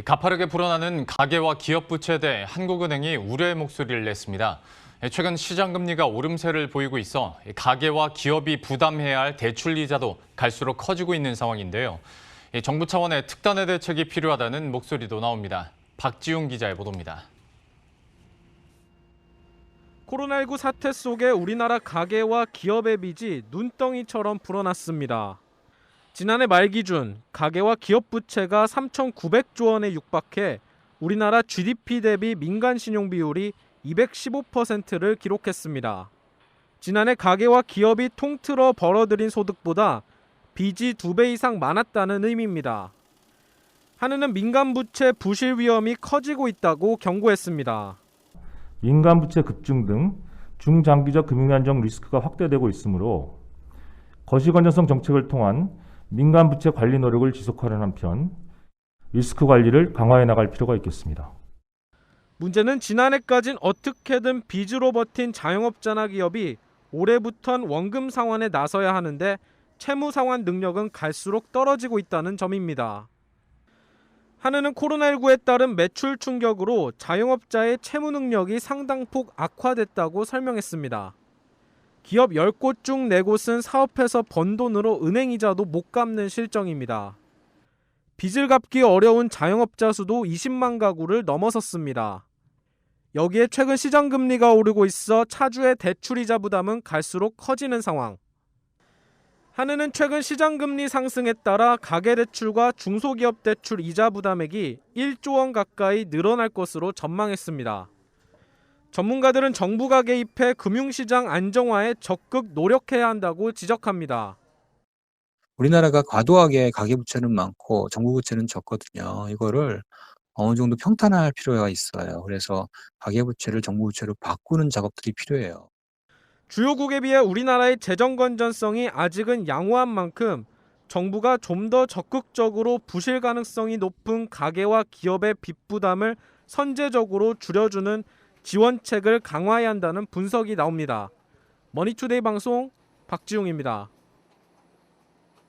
가파르게 불어나는 가계와 기업 부채에 대해 한국은행이 우려의 목소리를 냈습니다. 최근 시장 금리가 오름세를 보이고 있어 가계와 기업이 부담해야 할 대출 이자도 갈수록 커지고 있는 상황인데요. 정부 차원의 특단의 대책이 필요하다는 목소리도 나옵니다. 박지웅 기자의 보도입니다. 코로나19 사태 속에 우리나라 가계와 기업의 빚이 눈덩이처럼 불어났습니다. 지난해 말 기준 가계와 기업 부채가 3,900조 원에 육박해 우리나라 GDP 대비 민간 신용 비율이 215%를 기록했습니다. 지난해 가계와 기업이 통틀어 벌어들인 소득보다 빚이 2배 이상 많았다는 의미입니다. 한은은 민간 부채 부실 위험이 커지고 있다고 경고했습니다. 민간 부채 급증 등 중장기적 금융 안정 리스크가 확대되고 있으므로 거시 건전성 정책을 통한 민간 부채 관리 노력을 지속하는 한편 리스크 관리를 강화해 나갈 필요가 있겠습니다. 문제는 지난해까진 어떻게든 빚으로 버틴 자영업자나 기업이 올해부턴 원금 상환에 나서야 하는데 채무 상환 능력은 갈수록 떨어지고 있다는 점입니다. 한은은 코로나19에 따른 매출 충격으로 자영업자의 채무 능력이 상당폭 악화됐다고 설명했습니다. 기업 10곳 중 4곳은 사업해서 번 돈으로 은행 이자도 못 갚는 실정입니다. 빚을 갚기 어려운 자영업자 수도 20만 가구를 넘어섰습니다. 여기에 최근 시장 금리가 오르고 있어 차주의 대출이자 부담은 갈수록 커지는 상황. 한은은 최근 시장 금리 상승에 따라 가계대출과 중소기업 대출 이자 부담액이 1조 원 가까이 늘어날 것으로 전망했습니다. 전문가들은 정부가 개입해 금융시장 안정화에 적극 노력해야 한다고 지적합니다. 우리나라가 과도하게 가계부채는 많고 정부부채는 적거든요. 이거를 어느 정도 평탄화할 필요가 있어요. 그래서 가계부채를 정부부채로 바꾸는 작업들이 필요해요. 주요국에 비해 우리나라의 재정 건전성이 아직은 양호한 만큼 정부가 좀 더 적극적으로 부실 가능성이 높은 가계와 기업의 빚 부담을 선제적으로 줄여주는 지원책을 강화해야 한다는 분석이 나옵니다. 머니투데이 방송 박지웅입니다.